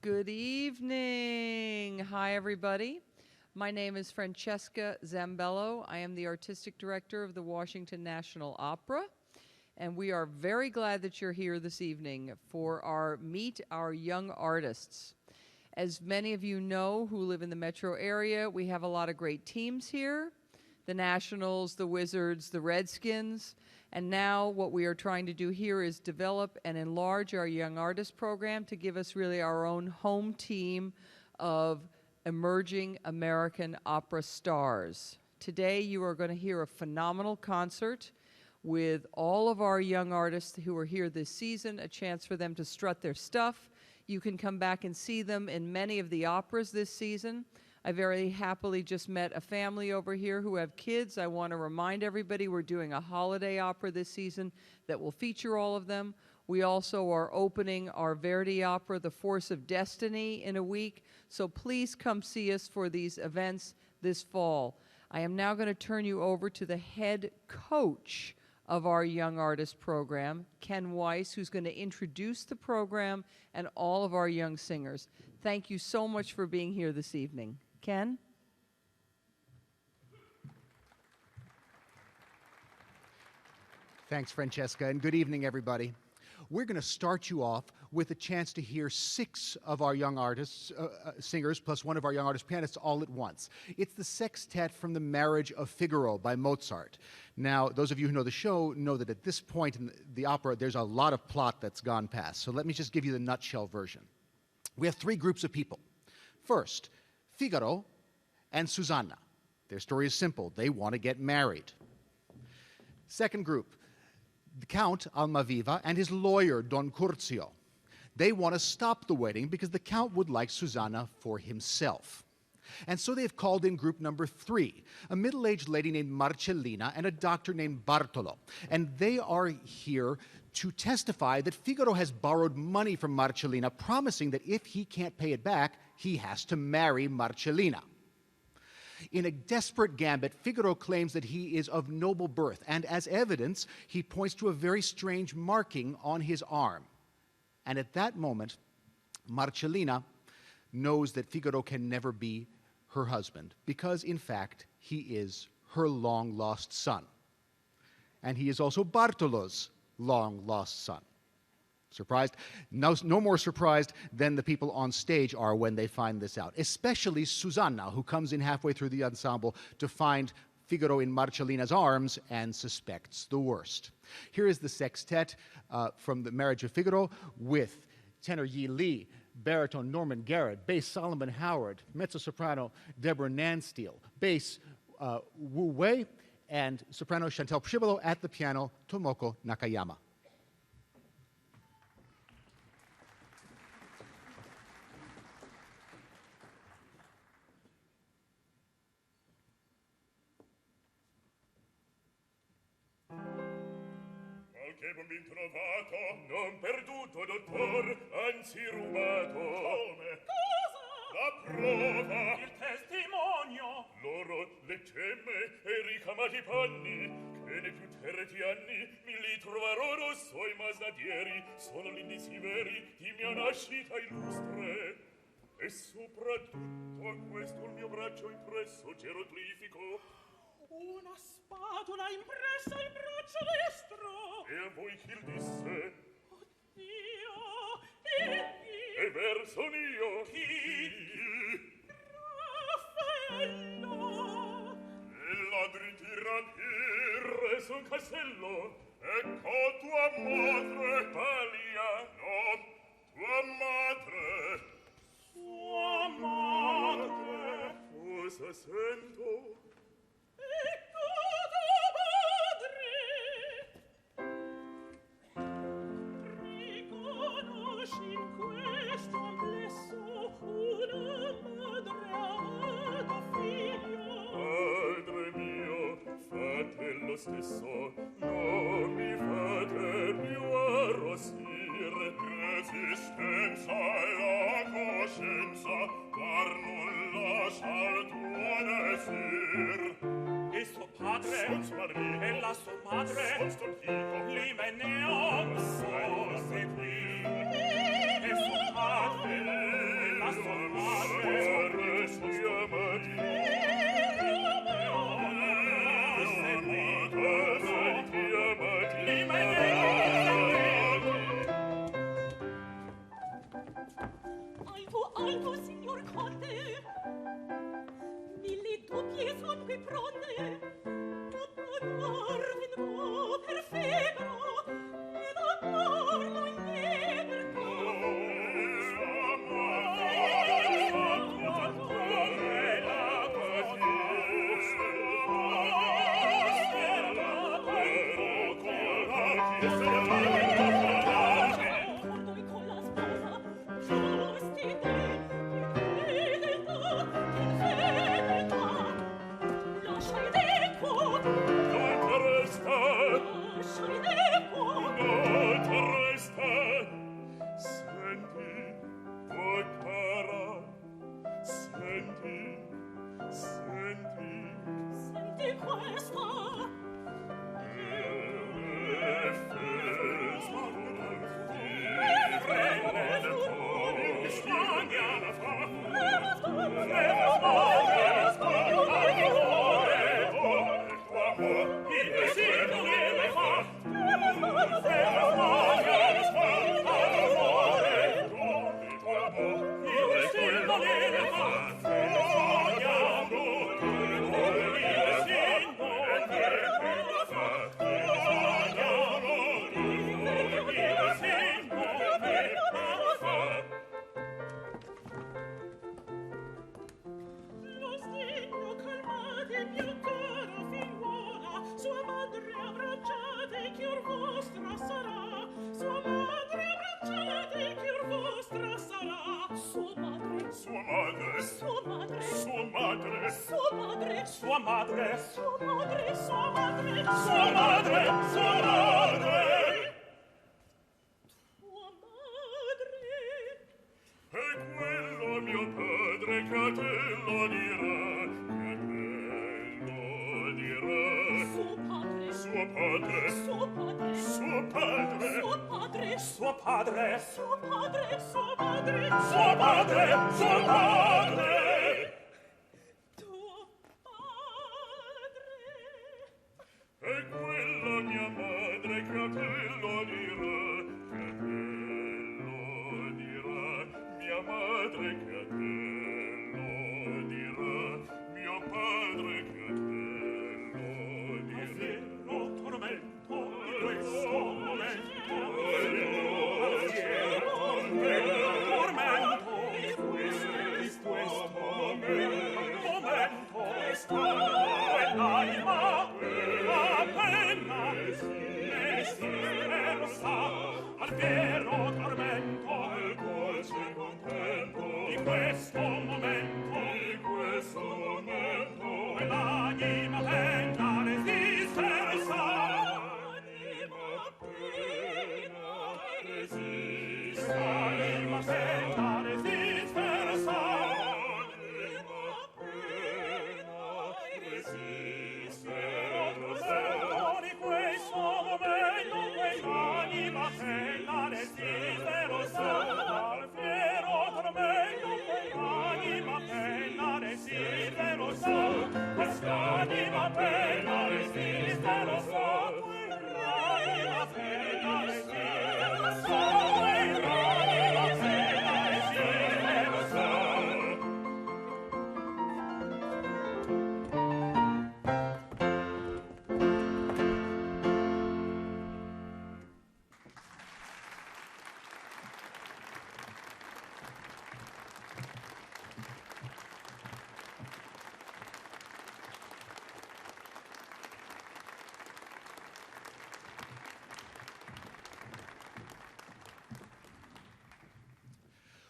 Good evening. Hi, everybody. My name is Francesca Zambello. I am the artistic director of the Washington National Opera, and we are very glad that you're here this evening for our Meet Our Young Artists. As many of you know who live in the metro area, we have a lot of great teams here, the Nationals, the Wizards, the Redskins, and now what we are trying to do here is develop and enlarge our Young Artist program to give us really our own home team of emerging American opera stars. Today you are going to hear a phenomenal concert with all of our young artists who are here this season, a chance for them to strut their stuff. You can come back and see them in many of the operas this season. I very happily just met a family over here who have kids. I want to remind everybody we're doing a holiday opera this season that will feature all of them. We also are opening our Verdi opera, The Force of Destiny, in a week. So please come see us for these events this fall. I am now going to turn you over to the head coach of our Young Artist program, Ken Weiss, who's going to introduce the program and all of our young singers. Thank you so much for being here this evening. Ken? Thanks, Francesca, and good evening, everybody. We're going to start you off with a chance to hear 6 of our young artists, singers, plus one of our young artist pianists all at once. It's the Sextet from the Marriage of Figaro by Mozart. Now, those of you who know the show know that at this point in the opera, there's a lot of plot that's gone past. So let me just give you the nutshell version. We have 3 groups of people. First, Figaro and Susanna. Their story is simple. They want to get married. Second group, the Count Almaviva and his lawyer, Don Curzio. They want to stop the wedding because the Count would like Susanna for himself. And so they've called in group number 3, a middle-aged lady named Marcellina and a doctor named Bartolo. And they are here to testify that Figaro has borrowed money from Marcellina, promising that if he can't pay it back, he has to marry Marcellina. In a desperate gambit, Figaro claims that he is of noble birth, and as evidence, he points to a very strange marking on his arm. And at that moment, Marcellina knows that Figaro can never be her husband, because in fact, he is her long-lost son. And he is also Bartolo's long-lost son. Surprised? No more surprised than the people on stage are when they find this out, especially Susanna, who comes in halfway through the ensemble to find Figaro in Marcellina's arms and suspects the worst. Here is the Sextet from the Marriage of Figaro with tenor Yi Lee, baritone Norman Garrett, bass Solomon Howard, mezzo-soprano Deborah Nansteel, bass Wu Wei, and soprano Chantal Pschibolo, at the piano Tomoko Nakayama. Che bambin trovato, non perduto, dottor, anzi rubato. Come? Cosa? La prova. Il testimonio. Loro le gemme e i ricamati panni, che nei più terreti anni mi li trovarono suoi masnadieri, sono l'indizi veri di mia nascita illustre. E soprattutto a questo il mio braccio impresso geroglifico. Una spatola impressa al braccio destro. E a voi chi il disse? Oddio, e verso mio chi? Raffaello. E ladri tiran son casello. Ecco tua madre, Talia. No, tua madre. Sua madre. Cosa sento? Ecco tua madre. Riconosci in questo amplesso una madre amato figlio. Padre mio, fate lo stesso, non mi fate più arrossire. L'esistenza e la coscienza par non lasciar tuo desir. E suo padre e la sua madre l'Imeneo seguì. E suo padre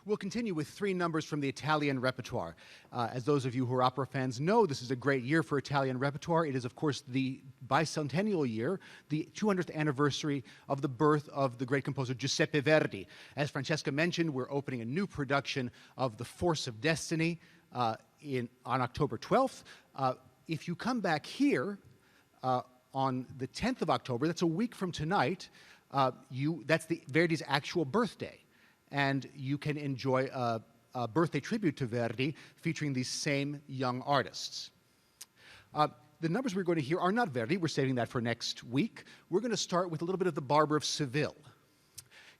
We'll continue with three numbers from the Italian repertoire. As those of you who are opera fans know, this is a great year for Italian repertoire. It is, of course, the bicentennial year, the 200th anniversary of the birth of the great composer Giuseppe Verdi. As Francesca mentioned, we're opening a new production of The Force of Destiny on October 12th. If you come back here on the 10th of October, that's a week from tonight, that's Verdi's actual birthday. And you can enjoy a birthday tribute to Verdi featuring these same young artists. The numbers we're going to hear are not Verdi. We're saving that for next week. We're going to start with a little bit of the Barber of Seville.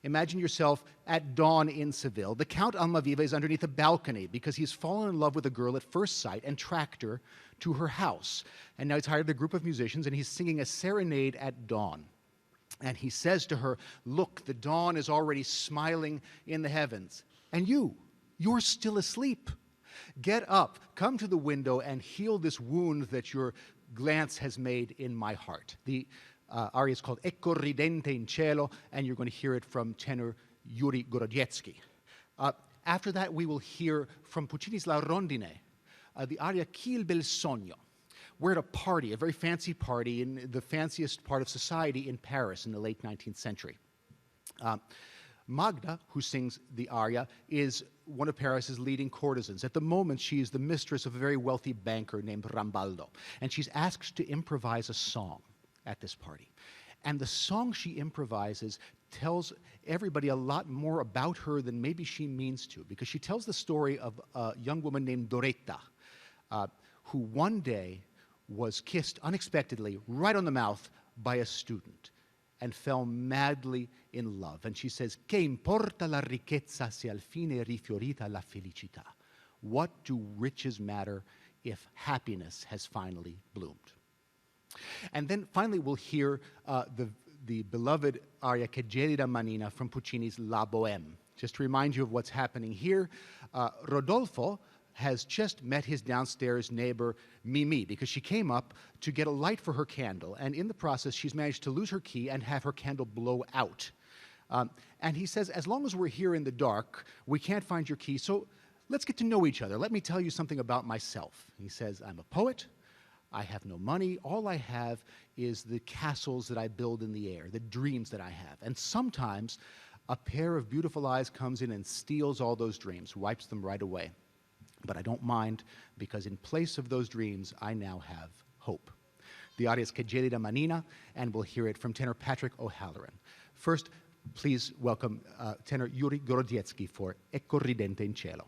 Imagine yourself at dawn in Seville. The Count Almaviva is underneath a balcony because he's fallen in love with a girl at first sight and tracked her to her house. And now he's hired a group of musicians and he's singing a serenade at dawn. And he says to her, "Look, the dawn is already smiling in the heavens. And you're still asleep. Get up, come to the window, and heal this wound that your glance has made in my heart." The aria is called Ecco ridente in cielo, and you're going to hear it from tenor Yuri Gorodziecki. After that, we will hear from Puccini's La Rondine, the aria Chi il bel sogno. We're at a party, a very fancy party in the fanciest part of society in Paris in the late 19th century. Magda, who sings the aria, is one of Paris's leading courtesans. At the moment, she is the mistress of a very wealthy banker named Rambaldo, and she's asked to improvise a song at this party. And the song she improvises tells everybody a lot more about her than maybe she means to, because she tells the story of a young woman named Doretta, who one day was kissed unexpectedly right on the mouth by a student and fell madly in love. And she says, "Che importa la ricchezza se al fine rifiorita la felicità?" What do riches matter if happiness has finally bloomed? And then finally we'll hear the beloved aria Cagetida Manina from Puccini's La Boheme. Just to remind you of what's happening here, Rodolfo has just met his downstairs neighbor, Mimi, because she came up to get a light for her candle, and in the process, she's managed to lose her key and have her candle blow out. And he says, as long as we're here in the dark, we can't find your key, so let's get to know each other. Let me tell you something about myself. He says, I'm a poet, I have no money, all I have is the castles that I build in the air, the dreams that I have. And sometimes a pair of beautiful eyes comes in and steals all those dreams, wipes them right away. But I don't mind, because in place of those dreams, I now have hope. The aria is Cagetida Manina, and we'll hear it from tenor Patrick O'Halloran. First, please welcome tenor Yuri Gorodziecki for Ecco ridente in cielo.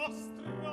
Nostra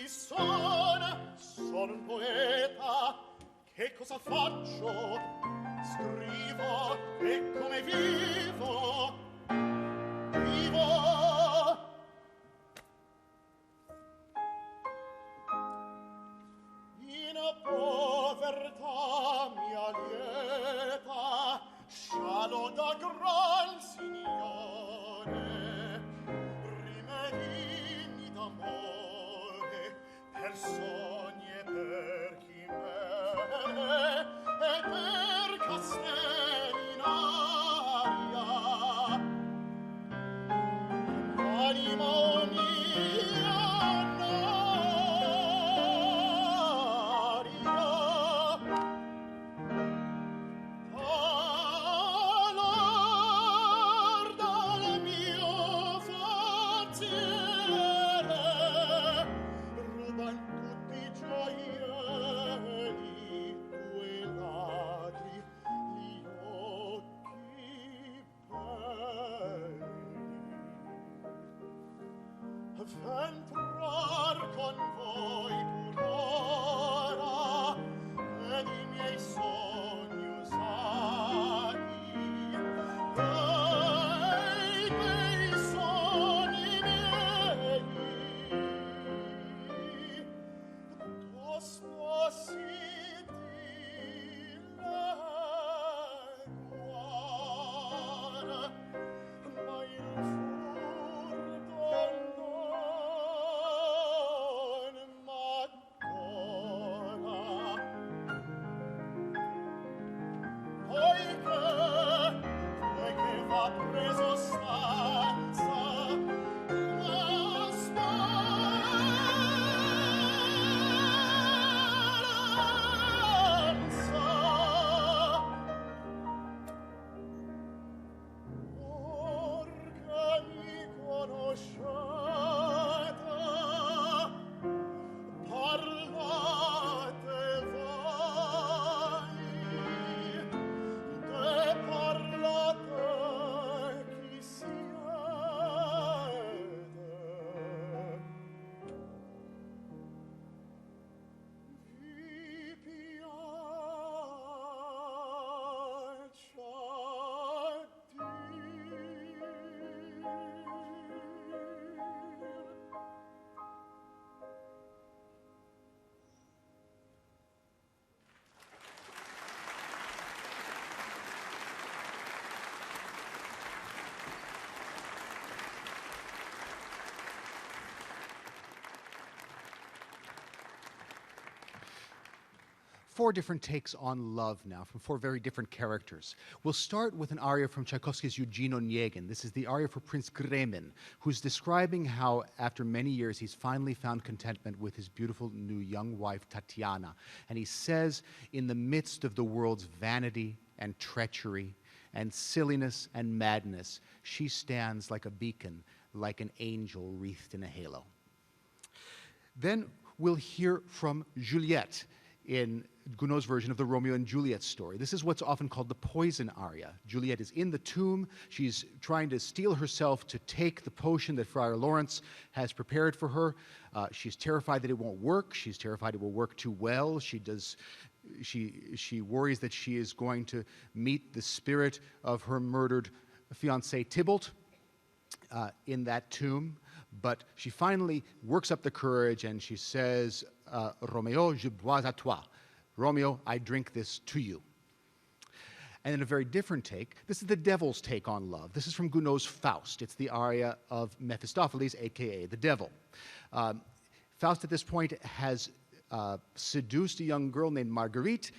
chi sono un poeta, che cosa faccio? Scrivo e come vivo, in povertà mia lieta, scialo da gran signore, rimedini d'amore, per sogni e per chimere, e per castelli in aria. Anima mia, v'entrar con voi purora ed i miei sogni usati, dei bei sogni miei, tosto si dileguar, ma il preso stanza, la speranza. Or che mi conoscete, parlate voi, parlate chi siete. Vi piaccia Four different takes on love now from four very different characters. We'll start with an aria from Tchaikovsky's Eugene Onegin. This is the aria for Prince Gremin, who's describing how, after many years, he's finally found contentment with his beautiful new young wife, Tatiana. And he says, in the midst of the world's vanity and treachery and silliness and madness, she stands like a beacon, like an angel wreathed in a halo. Then we'll hear from Juliet in Gounod's version of the Romeo and Juliet story. This is what's often called the poison aria. Juliet is in the tomb. She's trying to steel herself to take the potion that Friar Lawrence has prepared for her. She's terrified that it won't work. She's terrified it will work too well. She worries that she is going to meet the spirit of her murdered fiancé Tybalt in that tomb. But she finally works up the courage and she says, Roméo, je bois à toi. Romeo, I drink this to you. And in a very different take, this is the devil's take on love. This is from Gounod's Faust. It's the aria of Mephistopheles, a.k.a. the devil. Faust at this point has seduced a young girl named Marguerite.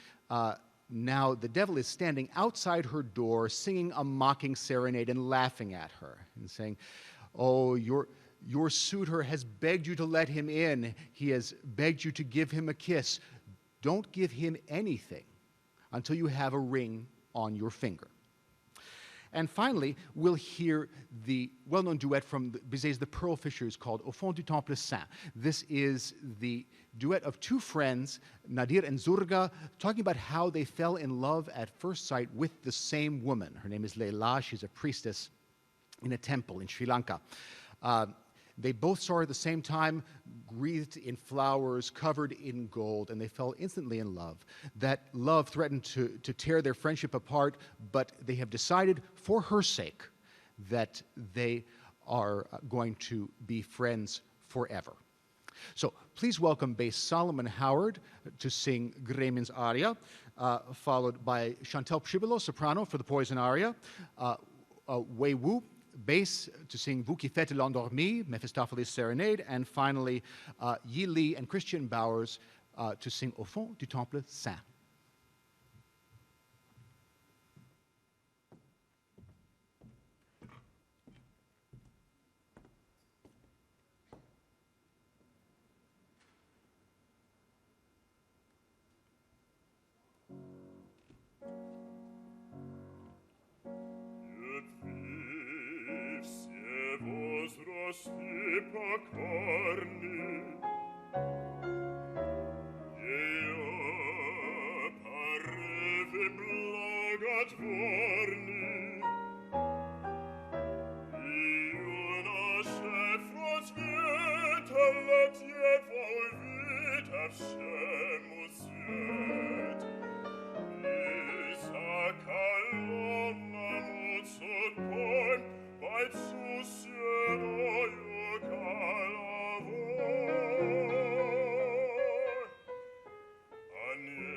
Now the devil is standing outside her door singing a mocking serenade and laughing at her and saying, oh, your suitor has begged you to let him in. He has begged you to give him a kiss. Don't give him anything until you have a ring on your finger. And finally, we'll hear the well-known duet from Bizet's The Pearl Fishers called Ofondu Topless. This is the duet of two friends, Nadir and Zurga, talking about how they fell in love at first sight with the same woman. Her name is Leila. She's a priestess in a temple in Sri Lanka. They both saw her at the same time, wreathed in flowers, covered in gold, and they fell instantly in love. That love threatened to tear their friendship apart, but they have decided, for her sake, that they are going to be friends forever. So please welcome bass Solomon Howard to sing Gremin's Aria, followed by Chantal Pschibelo, soprano, for the Poison Aria, Wei Wu, bass, to sing Vous qui faites l'endormi, Mephistopheles' Serenade, and finally Yi Li and Christian Bowers to sing Ofondu Topless Saint. Stipa carni, ea pareve blagat vorni, io nasce frosvita latiet volvit abscemus iet, isa calomna mozot poem, bald susiero io calavor. Ane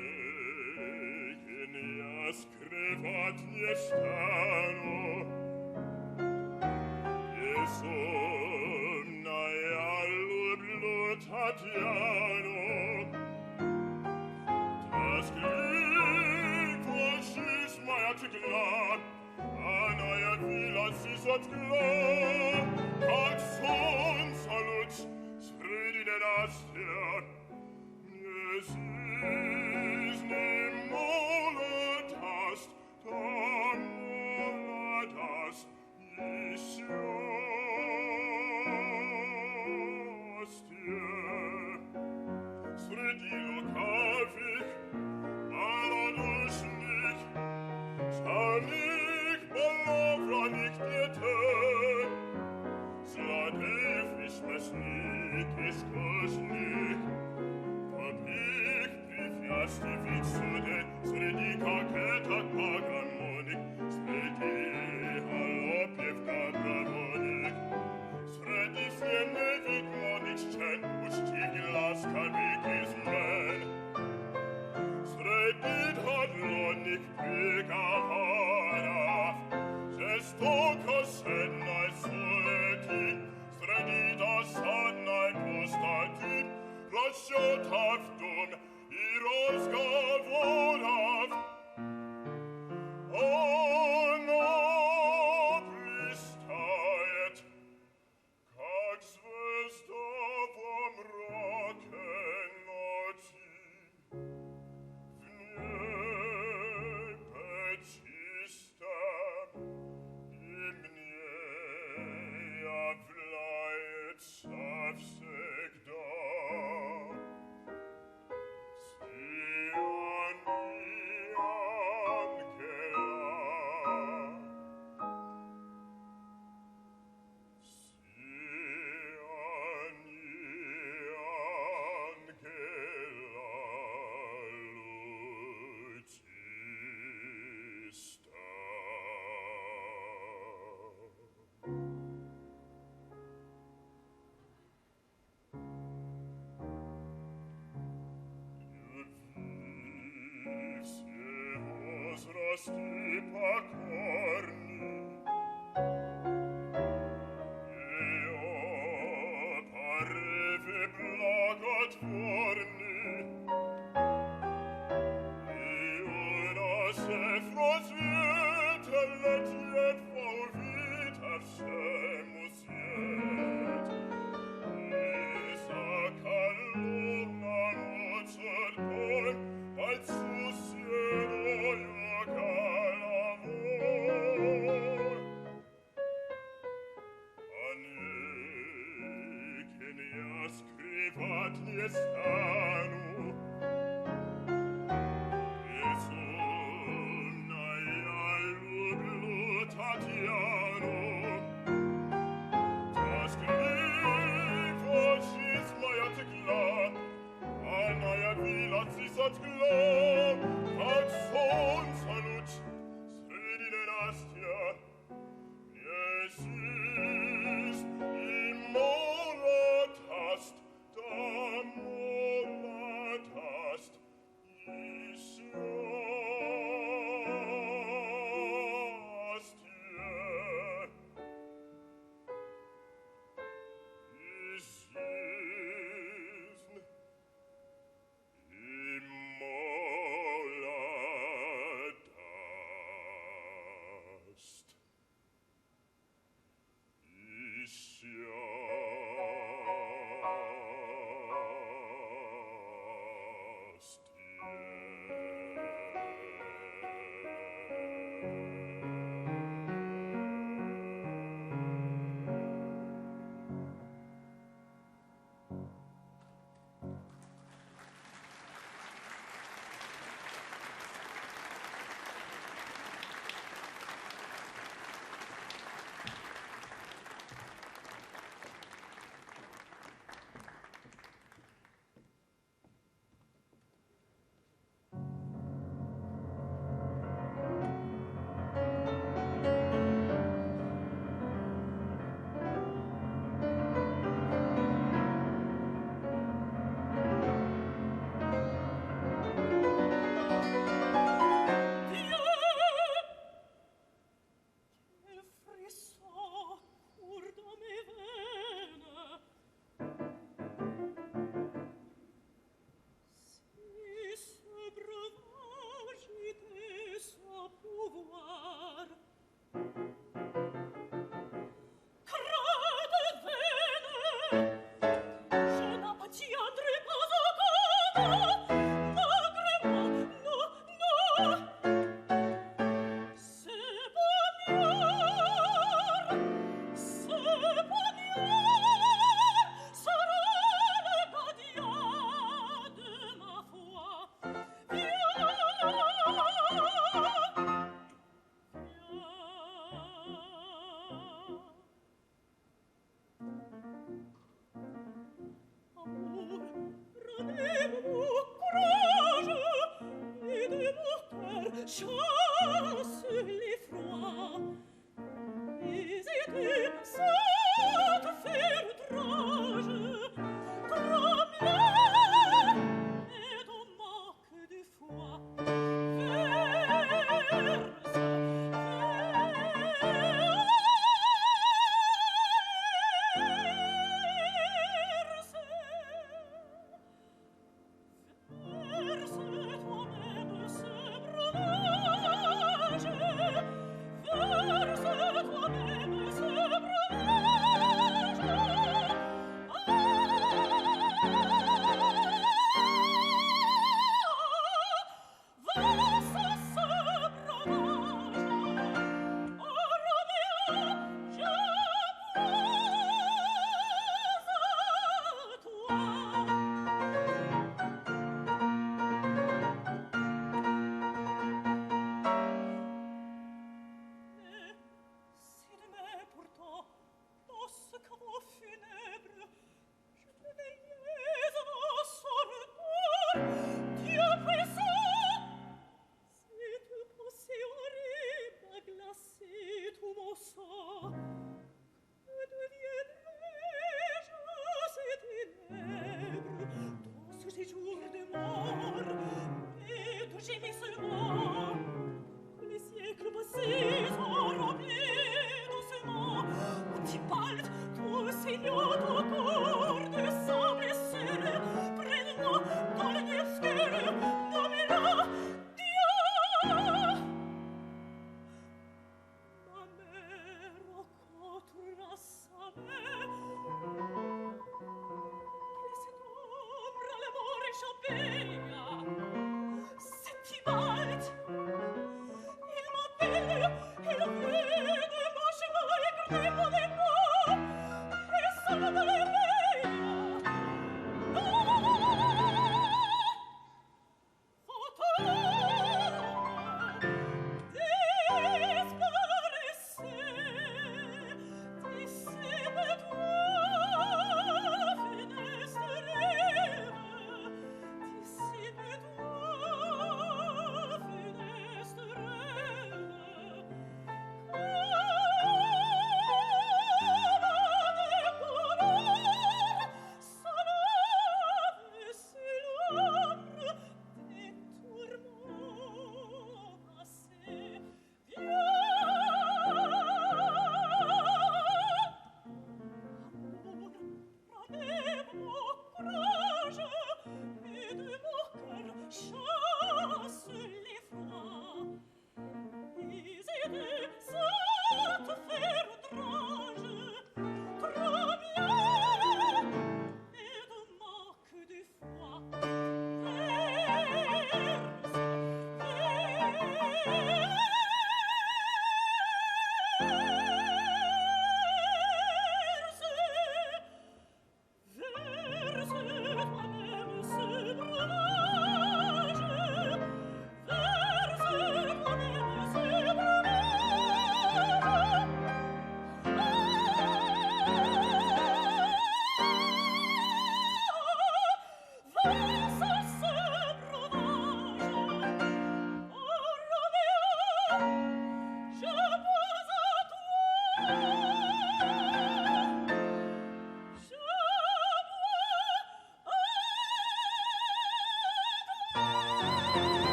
genias crevat niestano, somna all'ublo Tatiano, tas glic volcis maiatic lar, anaia vila sisot glar, ad son salut sfredine nastia, nies is ne molatast, tam molatast, isio. Sredilo kafik, aladusnik, stanik, balovranik diete, sladev ismesnik, iskosnik, papik, prifiasti vitsude, sredika ketak pagamonik, spredi halopiev kabravonik, sredi fienevik monik scen, uçti glaskanik izmen, sredit hadlonik pegavara, zestokos sednai soletin, sreditas adnai postatin, rosjot haftum, iros gavorav, onoblistaet, как звезда во мраке ночи, в небе чистом, и мне является всегда сияние ангела. Stipa corni, eo pareve blagat vorni, eo nase frosvita letiet volvit abscemus iet, isa calumna mozart poem, bald susiero io calavor. Ane genia scrivat niestanu, somnai all'ublu Tatiano, tas glic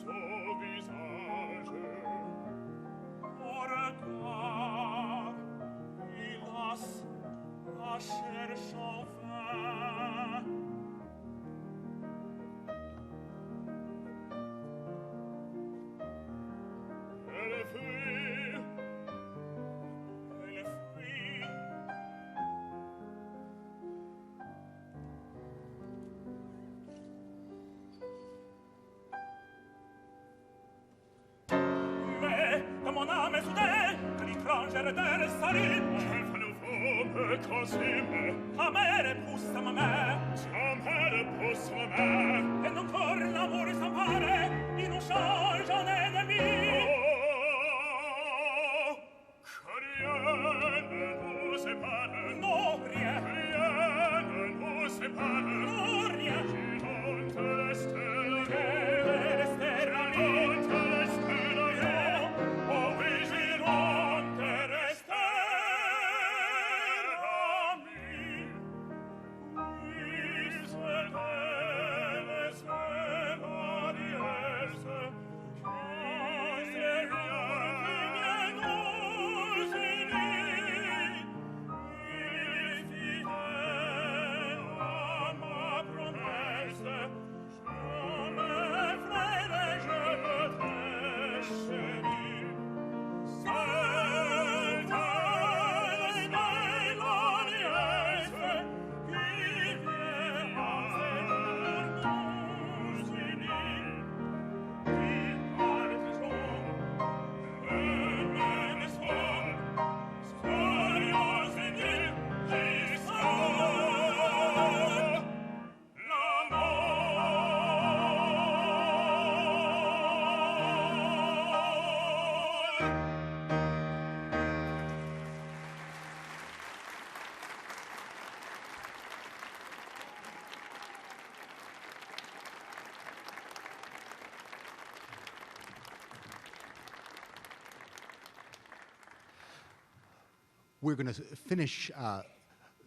son visage. Au regard, hélas, la cherche en vain. Elle fuit, Elle fuit. Mais dans mon âme soudaine, que l'étrange ardeur s'allume. elle fa nouveau me consume. Ta mère pousse ma mère, Ta mère pousse ma main. et encore l'amour s'empare, il nous change en ennemi. Oh, que rien ne nous sépare. Non, rien, Rien ne nous sépare. non, rien. Qui monte les stelles. Et rester à lui. Monte les stelles. Oh, vigilante, rester à lui. Oui, c'est elle, c'est Arias, qui c'est rien qui nous unit. Il fidèle à ma promesse, je m'effraie, je t'ai chéri. C'est elle, c'est l'Arias, qui vient pour nous unir. Qui partiront, le même soir, soyons unis jusqu'à la mort. We're going to finish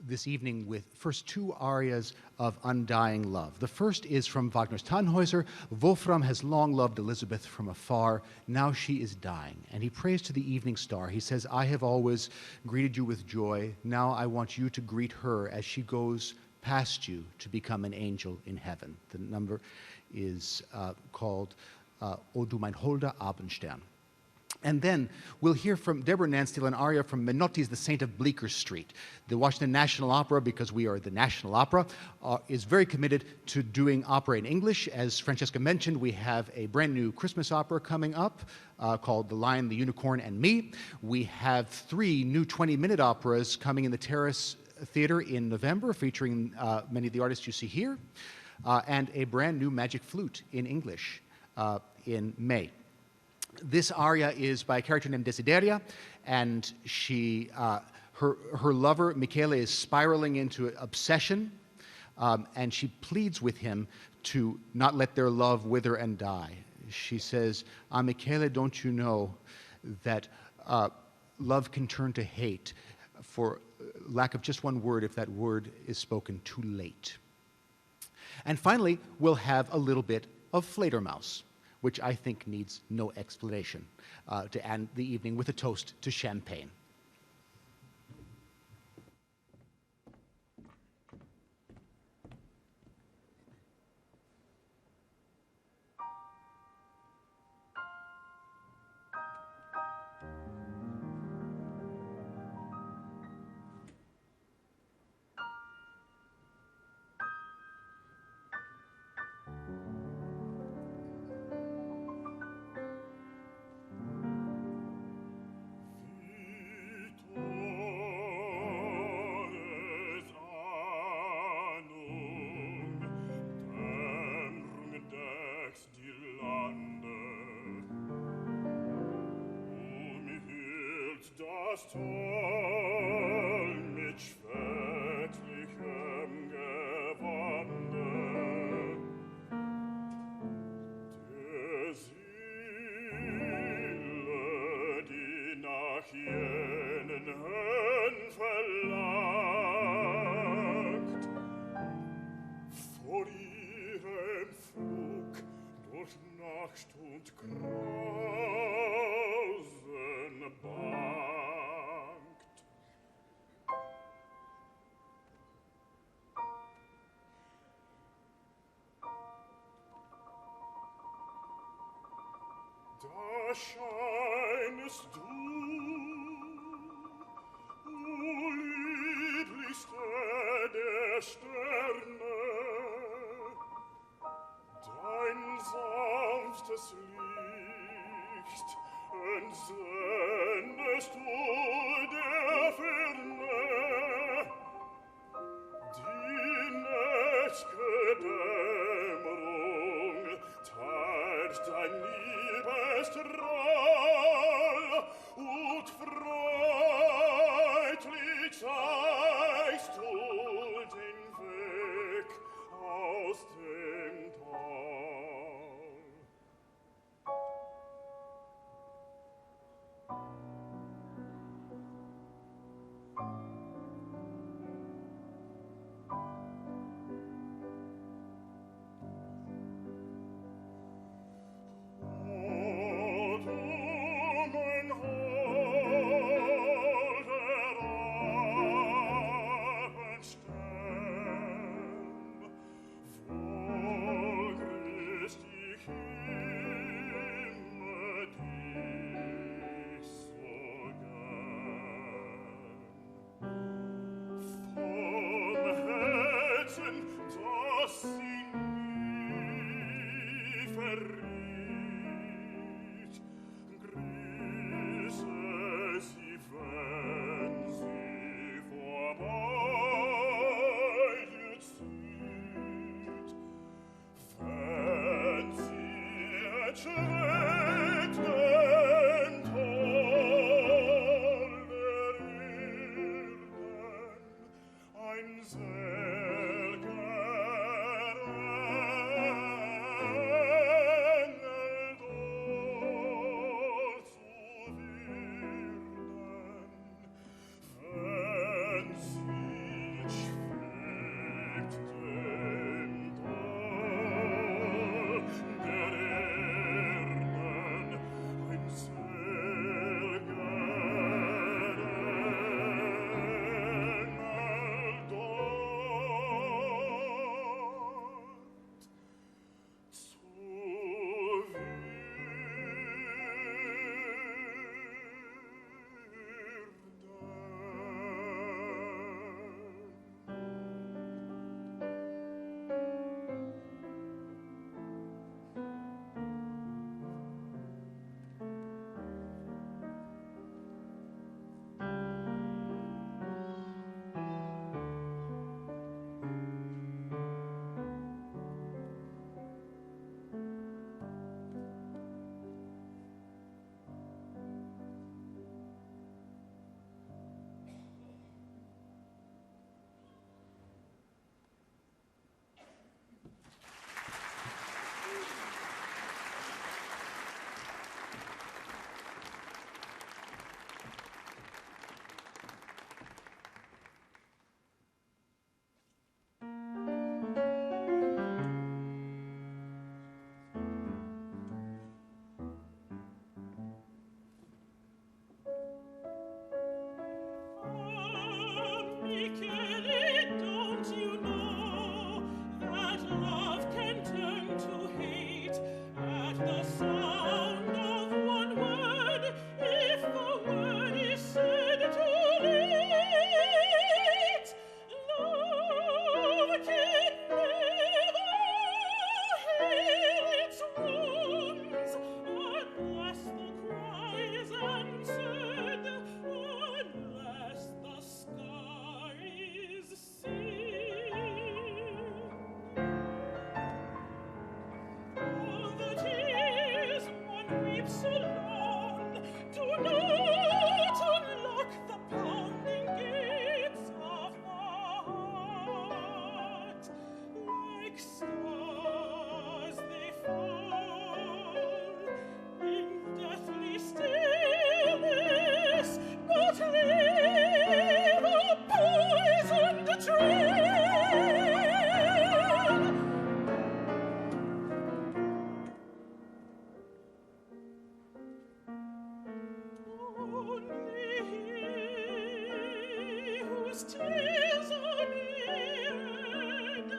this evening with first two arias of undying love. The first is from Wagner's Tannhäuser. Wolfram has long loved Elizabeth from afar. Now she is dying. And he prays to the evening star. He says, I have always greeted you with joy. Now I want you to greet her as she goes past you to become an angel in heaven. The number is called O du mein holder Abendstern. And then we'll hear from Deborah Nansteel and Arya from Menotti's The Saint of Bleecker Street. The Washington National Opera, because we are the National Opera, is very committed to doing opera in English. As Francesca mentioned, we have a brand new Christmas opera coming up called The Lion, the Unicorn, and Me. We have 3 new 20-minute operas coming in the Terrace Theater in November, featuring many of the artists you see here, and a brand new Magic Flute in English in May. This aria is by a character named Desideria, and she, her lover, Michele, is spiraling into obsession, and she pleads with him to not let their love wither and die. She says, "Ah, Michele, don't you know that love can turn to hate for lack of just one word if that word is spoken too late?" And finally, we'll have a little bit of Fledermaus, which I think needs no explanation, to end the evening with a toast to champagne. Das Toll mit schwächlichem Gewande, der Seele, die nach jenen Höhen verlangt, vor ihrem Flug durch machst und grausen bangt. Da scheinest du, o lieblichste der Sterne, dein sanftes Licht entsendest du der Ferne, die nächt'ge Dämmerung teilt dein Liebesstrahl und freundlich zeigst du den Weg aus dem Tal. O du mein holder Abendstern, wohl grüßt ich immer dich so gern. Vom Herzen, das sie nie verriet, grüße sie, wenn sie vorbei dir zieht, wenn sie entschlägt den Thron der Erden, ein selger Engel dort zu werden, wenn sie schwebt den Thron der Erden, ein selger Engel dort zu Michele, don't you know that love can turn to hate at the sound of one word, if the word is said too late? Love can never heal its wounds unless the cry is answered, unless the scar is sealed. All the tears one weeps alone do not unlock the pounding gates of the heart. Like stars they fall in deathly stillness, but leave a poisoned trail. whose tales are mirrored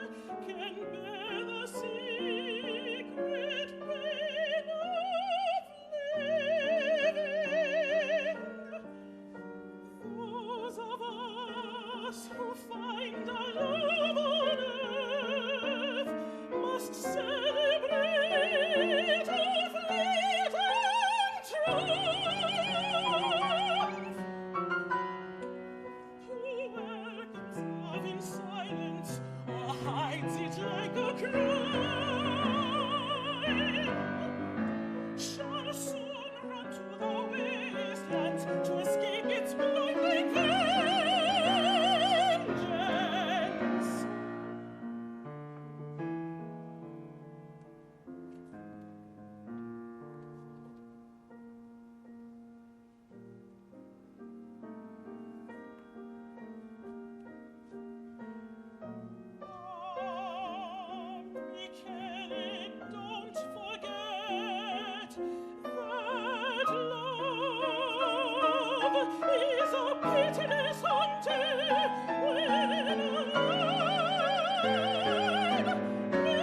can bear the secret pain of living. Those of us who find our love on earth must celebrate our fleeting triumph. Who welcomes love in silence or hides it like a crime shall soon run to the wastelands to escape its blinding vengeance. Michele, don't forget that love is a pitiless hunting when alive with death.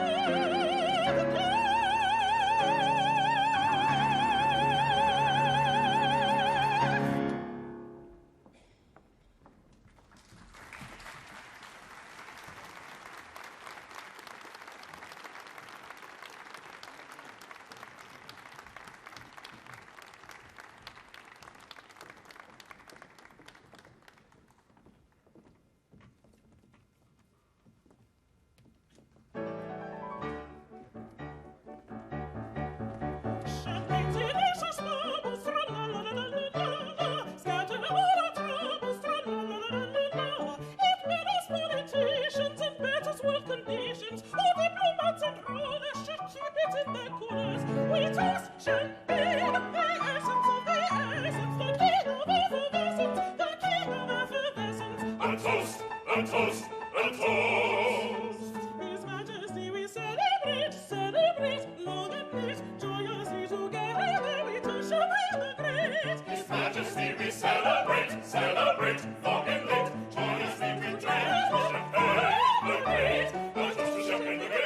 Champagne delicious bubbles, tra-la-la-la-la-la-la, scatter all our troubles, tra-la-la-la-la-la. It made us politicians and betters world conditions. All diplomats and rulers should keep it in their coolers. We toast champagne, the essence of the essence, the king of effervescence, the king of effervescence. A toast, a toast, a toast. His Majesty we celebrate, celebrate, long and late, joyously together we toast champagne the great. His Majesty we celebrate, celebrate, long and late, joyously we drink champagne the great. A toast to champagne the great.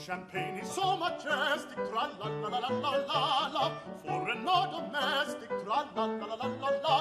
Champagne is so majestic, tra-la-la-la-la-la-la, foreign or domestic, tra-la-la-la-la-la-la.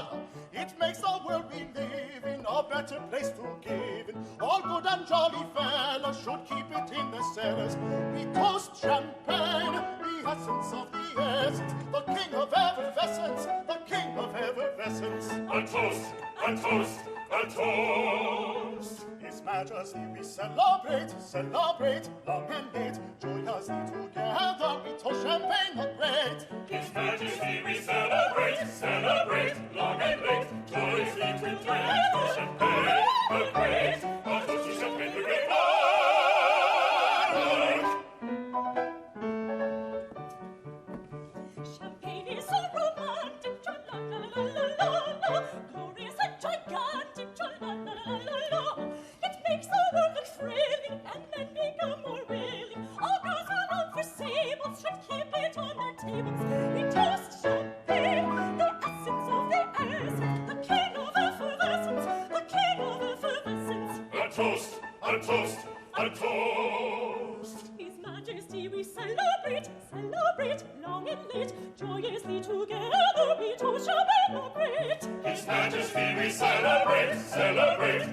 It makes the world we live in a better place to give in. All good and jolly fellows should keep it in their cellars. We toast champagne, the essence of the essence, the king of effervescence, the king of effervescence. A toast, a toast, a toast. His Majesty we celebrate, celebrate, long and late, joyously together we toast champagne the great. His Majesty we celebrate, celebrate, long and late, joyously we drink champagne the great. A toast to champagne the great. Champagne is so romantic, tra-la-la-la-la-la-la, glorious and gigantic, tra-la-la-la-la-la. It makes the world look thrilling and men become more willing. All girls are known for sables, should keep it on their tables. We toast champagne, the essence of the essence, the king of effervescence, the king of effervescence. A toast, a toast, a toast. His Majesty we celebrate, celebrate, long and late, joyously together we toast champagne the great. His Majesty we celebrate, celebrate,